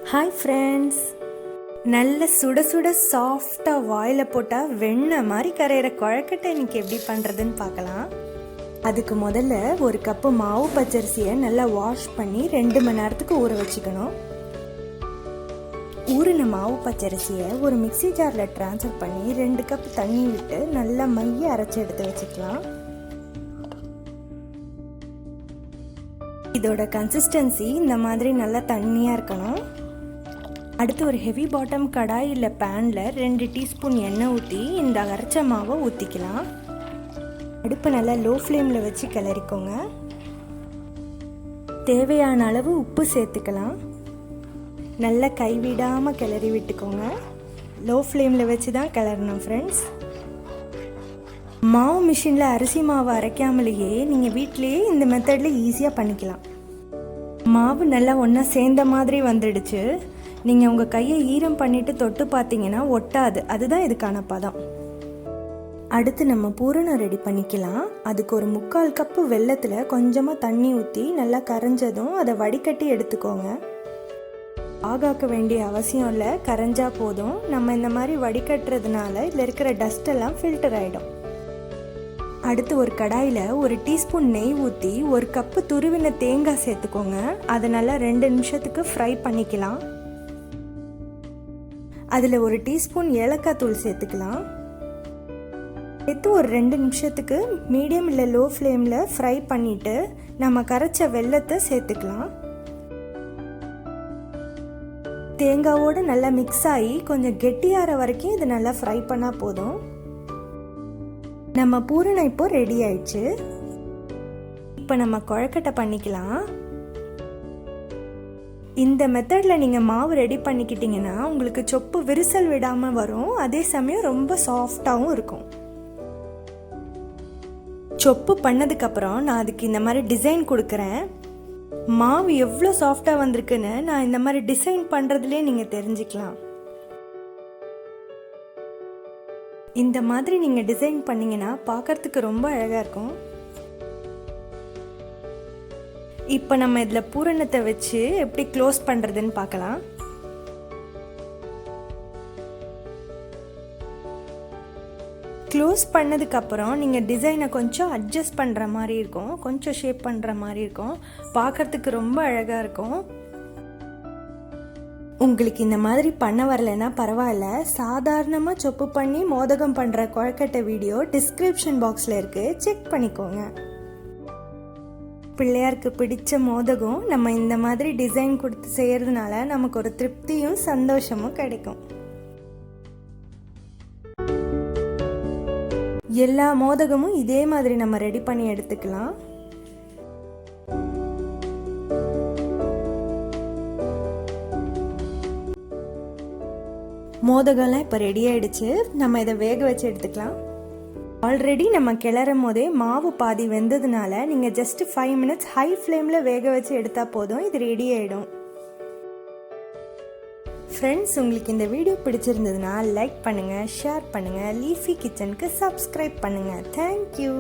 Hi friends, நல்ல சுட சுட சாஃப்டாக வாயில் போட்டால் வெண்ணெய் மாதிரி கரையிற கொழுக்கட்டை இன்றைக்கி எப்படி பண்ணுறதுன்னு பார்க்கலாம். அதுக்கு முதல்ல ஒரு கப்பு மாவு பச்சரிசியை நல்லா வாஷ் பண்ணி 2 மணி நேரத்துக்கு ஊற வச்சுக்கணும். ஊறின மாவு பச்சரிசியை ஒரு மிக்சி ஜாரில் ட்ரான்ஸ்ஃபர் பண்ணி 2 கப் தண்ணி விட்டு நல்லா மைய அரைச்சி எடுத்து வச்சுக்கலாம். இதோட கன்சிஸ்டன்சி இந்த மாதிரி நல்லா தண்ணியாக இருக்கணும். அடுத்து ஒரு ஹெவி பாட்டம் கடாய் இல்லை பேனில் 2 டீஸ்பூன் எண்ணெய் ஊற்றி இந்த அரைச்ச மாவை ஊற்றிக்கலாம். அடுப்பு நல்லா லோ ஃப்ளேமில் வச்சு கிளறிக்கோங்க. தேவையான அளவு உப்பு சேர்த்துக்கலாம். நல்லா கைவிடாமல் கிளறி விட்டுக்கோங்க. லோ ஃப்ளேமில் வச்சு தான் கிளறணும் ஃப்ரெண்ட்ஸ். மாவு மிஷினில் அரிசி மாவு அரைக்காமலேயே நீங்கள் வீட்டிலேயே இந்த மெத்தடில் ஈஸியாக பண்ணிக்கலாம். மாவு நல்லா ஒன்றா சேர்ந்த மாதிரி வந்துடுச்சு. நீங்கள் உங்கள் கையை ஈரம் பண்ணிவிட்டு தொட்டு பார்த்தீங்கன்னா ஒட்டாது. அதுதான் இதுக்கான பதம். அடுத்து நம்ம பூரணம் ரெடி பண்ணிக்கலாம். அதுக்கு ஒரு 3/4 கப்பு வெல்லத்தில் கொஞ்சமாக தண்ணி ஊற்றி நல்லா கரைஞ்சதும் அதை வடிகட்டி எடுத்துக்கோங்க. ஆகாக்க வேண்டிய அவசியம் இல்லை, கரைஞ்சா போதும். நம்ம இந்த மாதிரி வடிகட்டுறதுனால இதில் இருக்கிற டஸ்ட் எல்லாம் ஃபில்டர் ஆகிடும். அடுத்து ஒரு கடாயில் 1 டீஸ்பூன் நெய் ஊற்றி 1 கப்பு துருவின தேங்காய் சேர்த்துக்கோங்க. அதை நல்லா 2 நிமிஷத்துக்கு ஃப்ரை பண்ணிக்கலாம். அதில் 1 டீஸ்பூன் ஏலக்காய் தூள் சேர்த்துக்கலாம். சேர்த்து ஒரு 2 நிமிஷத்துக்கு மீடியம் இல்லை லோ ஃப்ளேமில் ஃப்ரை பண்ணிவிட்டு நம்ம கரைச்ச வெல்லத்தை சேர்த்துக்கலாம். தேங்காவோடு நல்லா மிக்ஸ் ஆகி கொஞ்சம் கெட்டியாகிற வரைக்கும் இது நல்லா ஃப்ரை பண்ணால் போதும். நம்ம பூரணம் இப்போ ரெடி ஆயிடுச்சு. இப்போ நம்ம கொழுக்கட்டை பண்ணிக்கலாம். இந்த மெத்தடில் நீங்கள் மாவு ரெடி பண்ணிக்கிட்டிங்கன்னா உங்களுக்கு சொப்பு விரிசல் விடாமல் வரும். அதே சமயம் ரொம்ப சாஃப்டாகவும் இருக்கும். சொப்பு பண்ணதுக்கப்புறம் நான் அதுக்கு இந்த மாதிரி டிசைன் கொடுக்குறேன். மாவு எவ்வளோ சாஃப்டாக வந்திருக்குன்னு நான் இந்த மாதிரி டிசைன் பண்ணுறதுலே நீங்கள் தெரிஞ்சுக்கலாம். இந்த மாதிரி நீங்கள் டிசைன் பண்ணிங்கன்னா பார்க்கறதுக்கு ரொம்ப அழகாக இருக்கும். இப்போ நம்ம இதில் பூரணத்தை வச்சு எப்படி க்ளோஸ் பண்ணுறதுன்னு பார்க்கலாம். க்ளோஸ் பண்ணதுக்கப்புறம் நீங்கள் டிசைனை கொஞ்சம் அட்ஜஸ்ட் பண்ணுற மாதிரி இருக்கும், கொஞ்சம் ஷேப் பண்ணுற மாதிரி இருக்கும். பார்க்கறதுக்கு ரொம்ப அழகாக இருக்கும். உங்களுக்கு இந்த மாதிரி பண்ண வரலைன்னா பரவாயில்ல, சாதாரணமாக சொப்பு பண்ணி மோதகம் பண்ணுற கொழுக்கட்டை வீடியோ டிஸ்கிரிப்ஷன் பாக்ஸில் இருக்குது, செக் பண்ணிக்கோங்க. பிள்ளையாருக்கு பிடிச்ச மோதகம் நம்ம இந்த மாதிரி டிசைன் கொடுத்து செய்கிறதுனால நமக்கு ஒரு திருப்தியும் சந்தோஷமும் கிடைக்கும். எல்லா மோதகமும் இதே மாதிரி நம்ம ரெடி பண்ணி எடுத்துக்கலாம். மோதகம்லாம் இப்போ ரெடி ஆயிடுச்சு. நம்ம இதை வேக வச்சு எடுத்துக்கலாம். ஆல்ரெடி நம்ம கிளறும் போதே மாவு பாதி வெந்ததுனால நீங்கள் ஜஸ்ட் 5 மினிட்ஸ் ஹை ஃப்ளேமில் வேக வச்சு எடுத்தால் போதும், இது ரெடி ஆகிடும். ஃப்ரெண்ட்ஸ், உங்களுக்கு இந்த வீடியோ பிடிச்சிருந்ததுன்னா லைக் பண்ணுங்கள், ஷேர் பண்ணுங்கள், லீஃபி கிச்சனுக்கு சப்ஸ்கிரைப் பண்ணுங்கள். தேங்க்யூ.